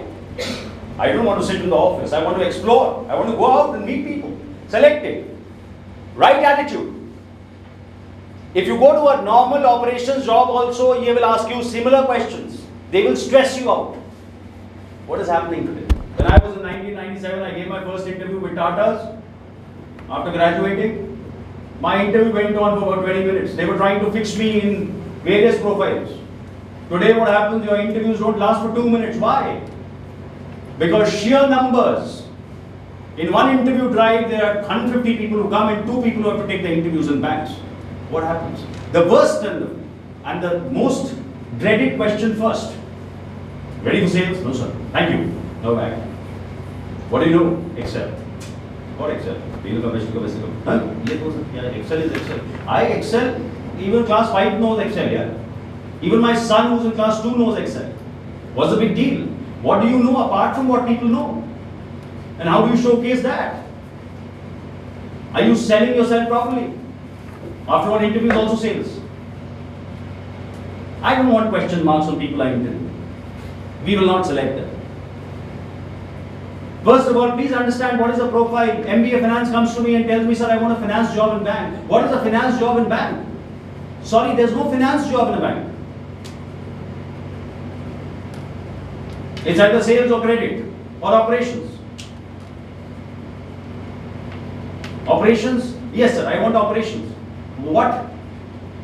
I don't want to sit in the office. I want to explore. I want to go out and meet people. Selective. Right attitude. If you go to a normal operations job also, he will ask you similar questions. They will stress you out. What is happening today? When I was in 1997, I gave my first interview with Tatas. After graduating, my interview went on for about 20 minutes. They were trying to fix me in various profiles. Today what happens, your interviews don't last for 2 minutes. Why? Because sheer numbers. In one interview drive, there are 150 people who come and 2 people who have to take the interviews in banks. What happens? The worst and the most dreaded question first. Ready for sales? No, sir. Thank you. No back. What do you know? Excel. What Excel? Excel is Excel. I Excel, even class 5 knows Excel, yeah. Even my son who's in class 2 knows Excel. What's the big deal? What do you know apart from what people know? And how do you showcase that? Are you selling yourself properly? After one interview is also sales. I don't want question marks on people I interview. We will not select them. First of all, please understand what is the profile. MBA Finance comes to me and tells me, sir, I want a finance job in bank. What is a finance job in bank? Sorry, there's no finance job in a bank. It's either sales or credit or operations. Operations? Yes, sir, I want operations. What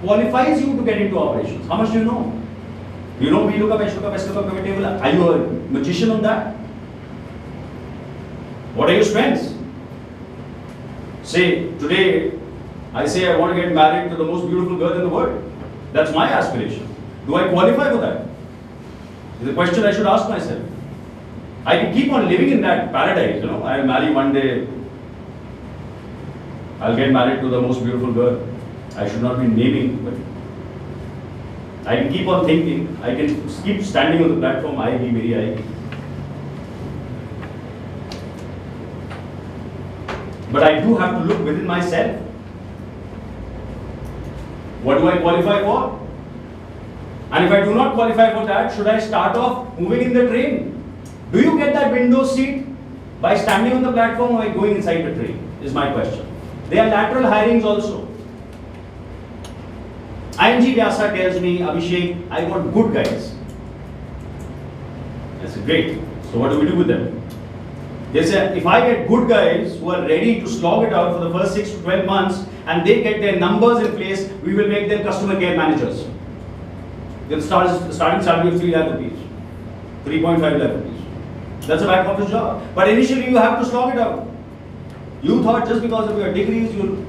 qualifies you to get into operations? How much do you know? You know VLOOKUP, HLOOKUP, SLOOKUP, pivot table. Are you a magician on that? What are your strengths? Say, today, I say I want to get married to the most beautiful girl in the world. That's my aspiration. Do I qualify for that? It's a question I should ask myself. I can keep on living in that paradise, I'll marry one day. I'll get married to the most beautiful girl. I should not be naming, but I can keep on thinking. I can keep standing on the platform, I be very I. But I do have to look within myself. What do I qualify for? And if I do not qualify for that, should I start off moving in the train? Do you get that window seat by standing on the platform or by going inside the train? Is my question. There are lateral hirings also. ING Vyasa tells me, Abhishek, I want good guys. I said, great. So what do we do with them? They said, if I get good guys who are ready to slog it out for the first 6 to 12 months and they get their numbers in place, we will make them customer care managers. They'll starting salary of 3 lakh rupees, 3.5 lakh rupees. That's a back office job. But initially you have to slog it out. You thought just because of your degrees you'll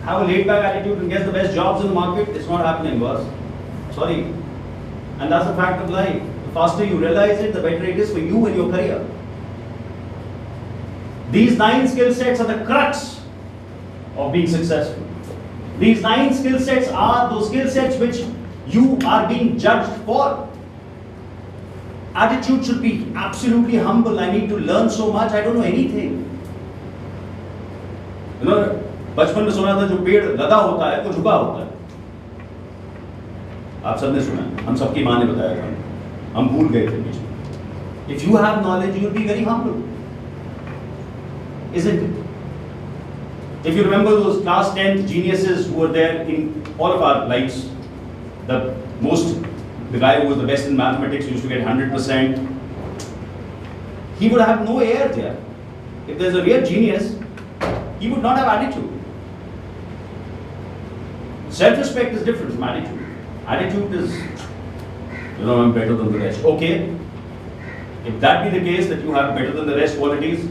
have a laid back attitude and get the best jobs in the market. It's not happening, boss. Sorry. And that's the fact of life. The faster you realize it, the better it is for you and your career. These 9 skill sets are the crux of being successful. These 9 skill sets are those skill sets which you are being judged for. Attitude should be absolutely humble. I need to learn so much, I don't know anything. You know, बचपन में सुना था जो पेड़ लदा होता है वो झुका होता है. आप सबने सुना है, हम सबकी माँ ने बताया था, हम भूल गए थे बीच में. If you have knowledge, you will be very humble, isn't it? If you remember those class 10th geniuses who were there in all of our lives, the guy who was the best in mathematics used to get 100%. He would have no air there. If there's a real genius, he would not have attitude. Self-respect is different from attitude. Attitude is, I'm better than the rest. Okay, if that be the case, that you have better than the rest qualities,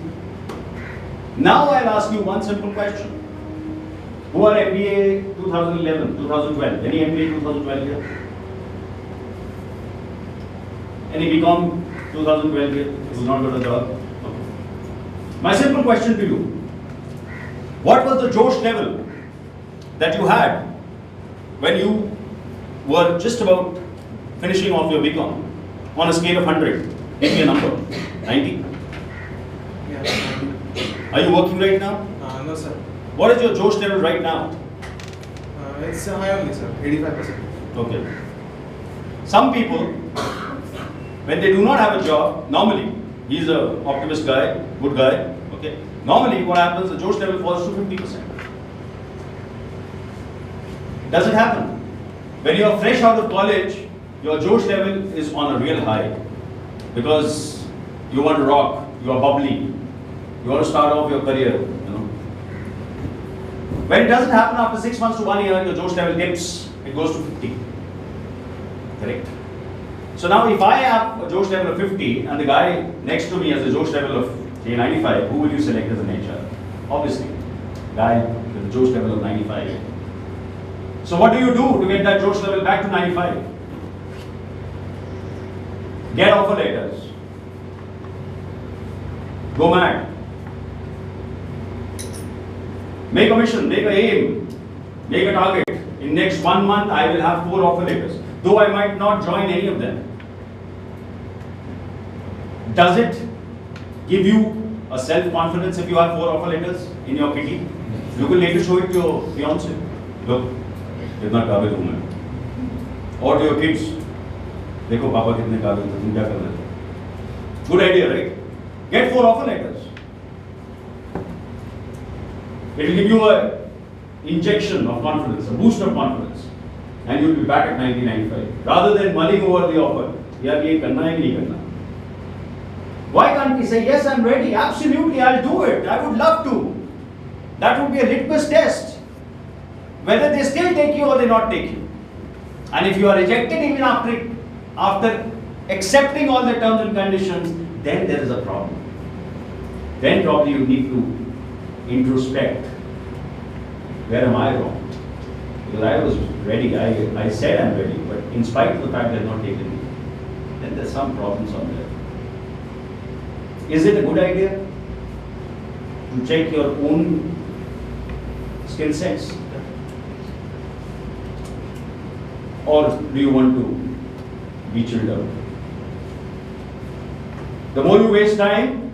now I'll ask you one simple question. Who are MBA 2011, 2012? Any MBA 2012 here? Any BCom 2012 here? Who's not got a job? Okay. My simple question to you. What was the Josh level that you had when you were just about finishing off your BCom? On a scale of 100, give me a number. 90? Yeah. Are you working right now? No, sir. What is your Josh level right now? It's high only, sir. 85%. Okay. Some people, when they do not have a job, normally, he's an optimist guy, good guy, okay. Normally, what happens, the Josh level falls to 50%. Does it happen? When you are fresh out of college, your Josh level is on a real high because you want to rock, you are bubbly, you want to start off your career, When it doesn't happen after 6 months to 1 year, your Josh level dips, it goes to 50. Correct? So now if I have a Josh level of 50 and the guy next to me has a Josh level of say 95, who will you select as an HR? Obviously, guy with a Josh level of 95. So what do you do to get that Josh level back to 95? Get offer letters. Go mad. Make a mission, make a aim, make a target. In next 1 month, I will have 4 offer letters, though I might not join any of them. Does it give you a self-confidence if you have 4 offer letters in your kitty? You will later show it to your fiance. Look, कितना काबिल हूँ मैं. Or to your kids. देखो पापा कितने काबिल थे, तुम क्या कर रहे थे? Good idea, right? Get 4 offer letters. It will give you a injection of confidence, a boost of confidence, and you will be back at 1995. Rather than mulling over the offer, यार ये करना है कि नहीं करना? Why can't we say yes, I'm ready? Absolutely, I'll do it. I would love to. That would be a litmus test, whether they still take you or they not take you. And if you are rejected even after accepting all the terms and conditions, then there is a problem. Then probably you need to introspect. Where am I wrong? Because I was ready, I said I'm ready, but in spite of the fact they're not taking me, then there's some problems on there. Is it a good idea to check your own skill sets? Or do you want to be chilled out? The more you waste time,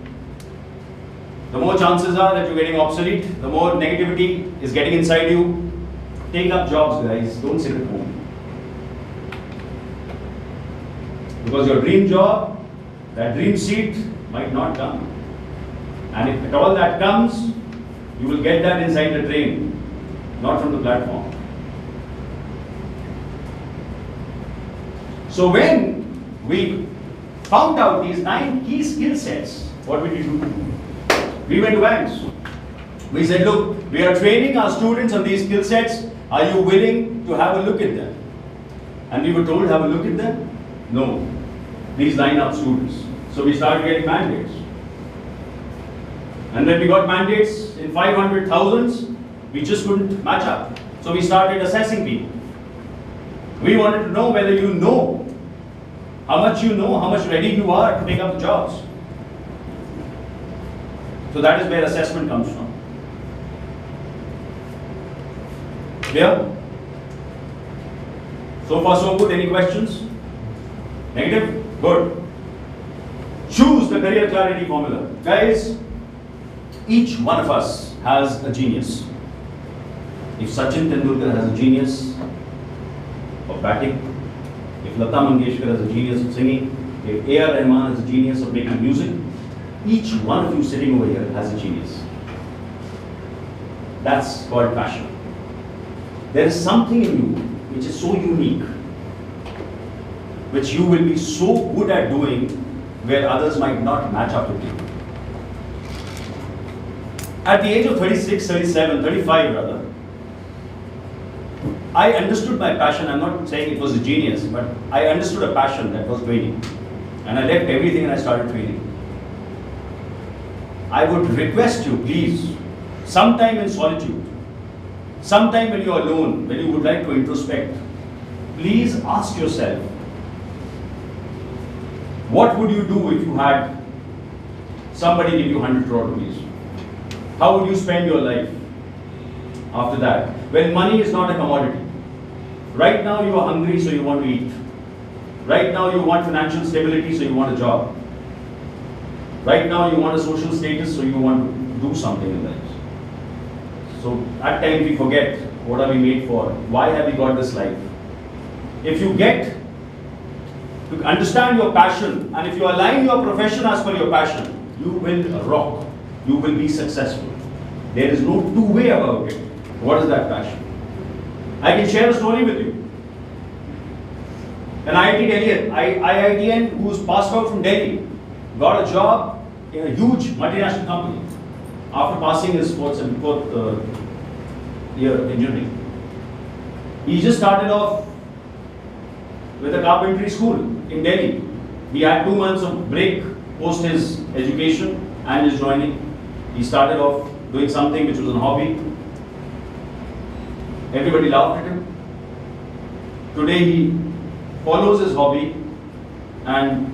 the more chances are that you're getting obsolete, the more negativity is getting inside you. Take up jobs, guys. Don't sit at home. Because your dream job, that dream seat might not come. And if at all that comes, you will get that inside the train, not from the platform. So when we found out these 9 key skill sets, what did we do? We went to banks. We said, look, we are training our students on these skill sets. Are you willing to have a look at them? And we were told, have a look at them? No. Please line up students. So we started getting mandates. And when we got mandates in 500 thousands, we just couldn't match up. So we started assessing people. We wanted to know whether you know, how much you know, how much ready you are to take up the jobs. So that is where assessment comes from. Clear? So far so good. Any questions? Negative? Good. Choose the career clarity formula. Guys, each one of us has a genius. If Sachin Tendulkar has a genius of batting, if Lata Mangeshkar has a genius of singing, if A.R. Rahman has a genius of making music, each one of you sitting over here has a genius. That's called passion. There is something in you which is so unique, which you will be so good at doing where others might not match up with you. At the age of 36, 37, 35 rather, I understood my passion. I'm not saying it was a genius, but I understood a passion, that was training. And I left everything and I started training. I would request you, please, sometime in solitude, sometime when you are alone, when you would like to introspect, please ask yourself, what would you do if you had somebody give you 100 crore rupees? How would you spend your life after that? When money is not a commodity. Right now you are hungry, so you want to eat. Right now you want financial stability, so you want a job. Right now you want a social status, so you want to do something in life. So at times we forget, what are we made for? Why have we got this life? If you get to understand your passion, and if you align your profession as per your passion, you will rock. You will be successful. There is no two way about it. What is that passion? I can share a story with you. An IITian who was passed out from Delhi got a job in a huge multinational company after passing his fourth year engineering. He just started off with a carpentry school in Delhi. He had 2 months of break post his education and his joining. He started off doing something which was a hobby. Everybody laughed at him. Today he follows his hobby and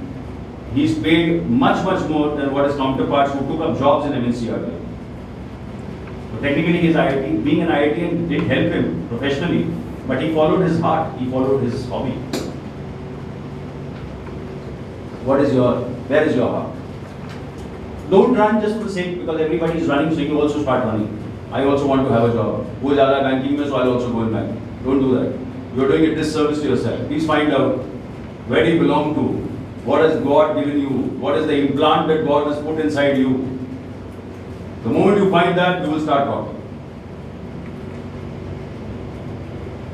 he's paid much more than what his counterparts who took up jobs in MNC earlier. So technically his IIT, being an IITian did help him professionally, but he followed his heart, he followed his hobby. Where is your heart? Don't run just for the sake because everybody is running, so you also start running. I also want to have a job. Who is banking mein, so I'll also go in banking. Don't do that. You're doing a disservice to yourself. Please find out where do you belong to? What has God given you? What is the implant that God has put inside you? The moment you find that, you will start talking.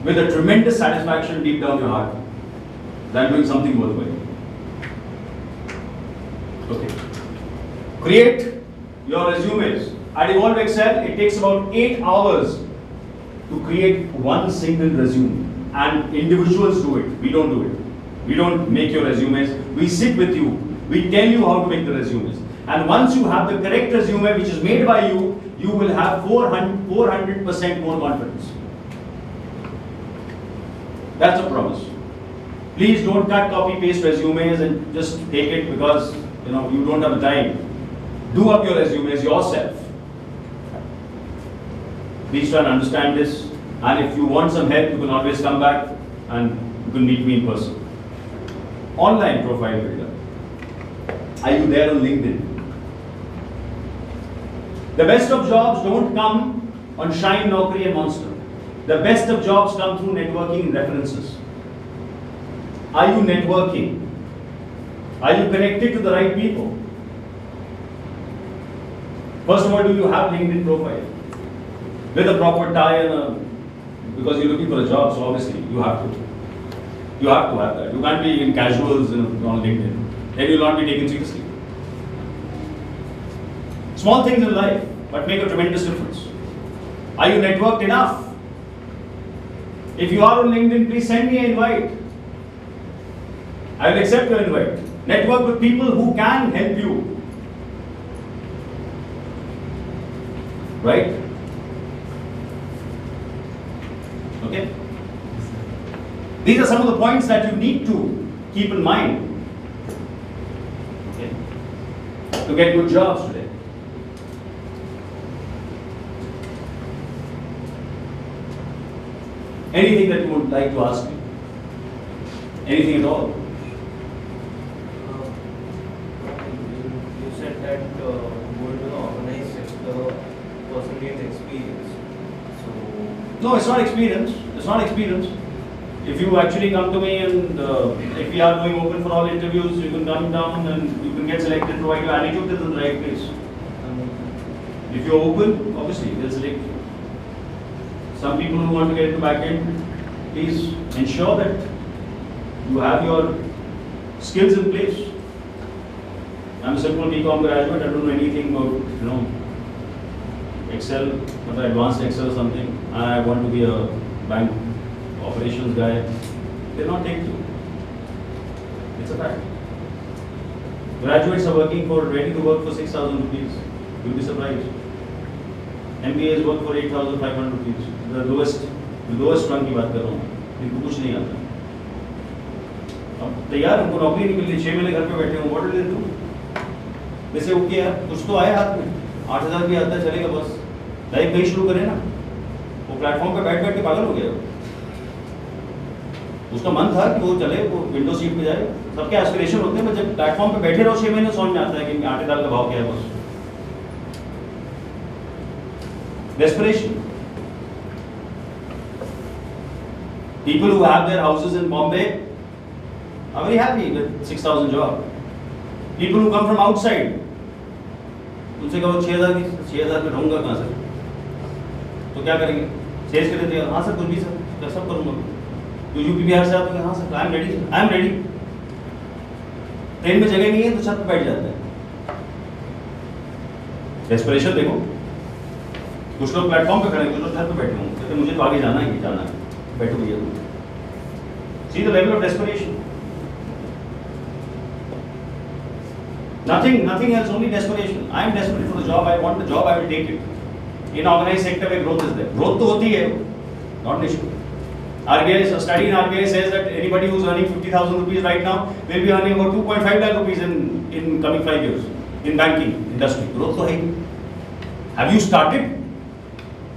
With a tremendous satisfaction deep down your heart that doing something worthwhile. Okay. Create your resumes. At Evolve Excel, it takes about 8 hours to create one single resume. And individuals do it. We don't do it. We don't make your resumes. We sit with you. We tell you how to make the resumes. And once you have the correct resume which is made by you, you will have 400% more confidence. That's a promise. Please don't cut, copy, paste resumes and just take it because you don't have the time. Do up your resumes yourself. Please try and understand this. And if you want some help, you can always come back and you can meet me in person. Online profile builder. Are you there on LinkedIn? The best of jobs don't come on Shine, Naukri and Monster. The best of jobs come through networking and references. Are you networking? Are you connected to the right people? First of all, do you have LinkedIn profile? With a proper tie and because you're looking for a job, so obviously you have to. You have to have that. You can't be in casuals on LinkedIn. Then you'll not be taken seriously. Small things in life, but make a tremendous difference. Are you networked enough? If you are on LinkedIn, please send me an invite. I will accept your invite. Network with people who can help you. Right? Okay? These are some of the points that you need to keep in mind, okay, to get good jobs today. Anything that you would like to ask me? Anything at all? You said that going to the organized sector, person needs No, it's not experience. It's not experience. If you actually come to me and if we are doing open for all interviews, you can come down and you can get selected, provide your attitude is in the right place. If you're open, obviously they'll select you. Some people who want to get into back end, please ensure that you have your skills in place. I'm a simple BCom graduate, I don't know anything about, Excel, but advanced Excel or something. I want to be a bank operations guy. They'll not take you. It's a fact. Graduates are ready to work for 6,000 rupees. You'll be surprised. MBAs work for 8,500 rupees. The lowest rung की बात कर रहा हूँ. इनको कुछ नहीं आता. अब तैयार उनको नौकरी नहीं मिल रही, 6 महीने घर पे बैठे हो. What will they do? वैसे ओके यार, कुछ तो आए हाथ में. 8,000 भी आता है, चलेगा बस. लाइफ कहीं शुरू करें ना. वो प्लेटफॉर्म पे बैठ के पागल हो गया. उसका मन था कि वो चले, वो विंडो सीट पे जाए. सबके एस्पिरेशन होते हैं, पर जब प्लेटफॉर्म पे बैठे रहो 6 महीने समझ में आता है कि आटे दाल का भाव क्या है. बस desperation. People who have their houses in Bombay are very happy with 6,000 job. People who come from outside, उनसे कहो 6,000 में रहूंगा कहाँ से, तो क्या करेंगे? सेल्स कर देते हैं, हाँ सर कुछ भी सर, सब करूंगा. तो यूपी बिहार से आते हैं, हाँ sir I am ready. Train में जगह नहीं है तो छत पर बैठ जाते हैं. डेस्परेशन देखो. कुछ लोग प्लेटफॉर्म पे खड़े हैं, कुछ लोग छत पे बैठे होंगे, कहते मुझे तो आगे जाना है. बैठो भैया. See the level of desperation. Nothing else, only desperation. I am desperate for the job. I want the job. I will take it. In organized sector where growth is there. Growth तो होती है, not an issue. RBI, a study in RBI says that anybody who is earning 50,000 rupees right now will be earning about 2.5 lakh rupees in coming 5 years in banking industry. Growth तो है. Have you started,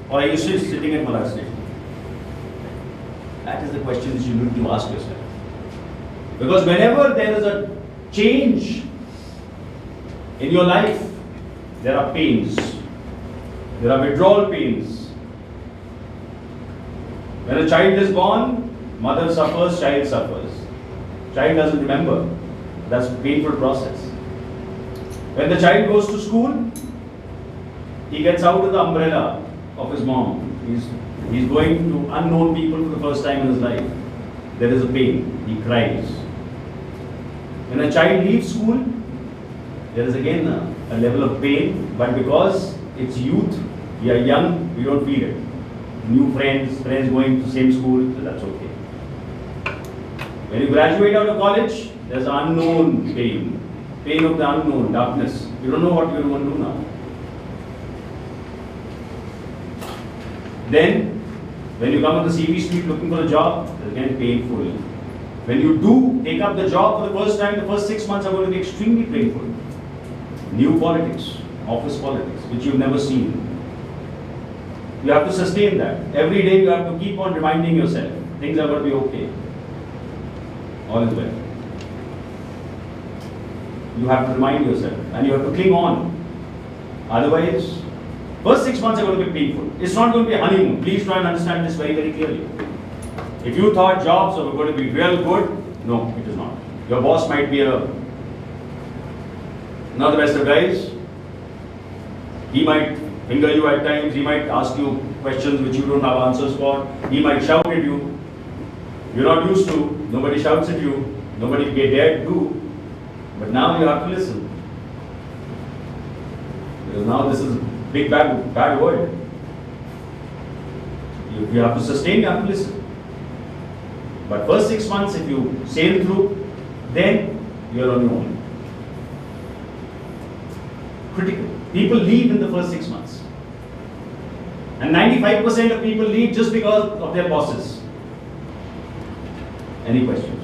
or are you still sitting at Malad Station? That is the question that you need to ask yourself. Because whenever there is a change in your life, there are pains. There are withdrawal pains. When a child is born, mother suffers, child suffers. Child doesn't remember. That's a painful process. When the child goes to school, he gets out of the umbrella of his mom. He's going to unknown people for the first time in his life. There is a pain. He cries. When a child leaves school, there is again a level of pain, but because it's youth, we are young, we don't feel it. New friends going to the same school, so that's okay. When you graduate out of college, there's unknown pain. Pain of the unknown, darkness. You don't know what you're going to do now. Then, when you come on the CV street looking for a job, it's again painful. When you do take up the job for the first time, the first 6 months are going to be extremely painful. New politics, office politics, which you've never seen. You have to sustain that. Every day you have to keep on reminding yourself, things are going to be okay. All is well. You have to remind yourself and you have to cling on. Otherwise, first 6 months are going to be painful. It's not going to be a honeymoon. Please try and understand this very, very clearly. If you thought jobs are going to be real good, no, it is not. Your boss might be not the best of guys. He might finger you at times. He might ask you questions which you don't have answers for. He might shout at you. You're not used to. Nobody shouts at you. Nobody dared to. But now you have to listen. Because now this is a big bad world. You have to sustain, you have to listen. But first 6 months, if you sail through, then you're on your own. Critical. People leave in the first 6 months. And 95% of people leave just because of their bosses. Any questions?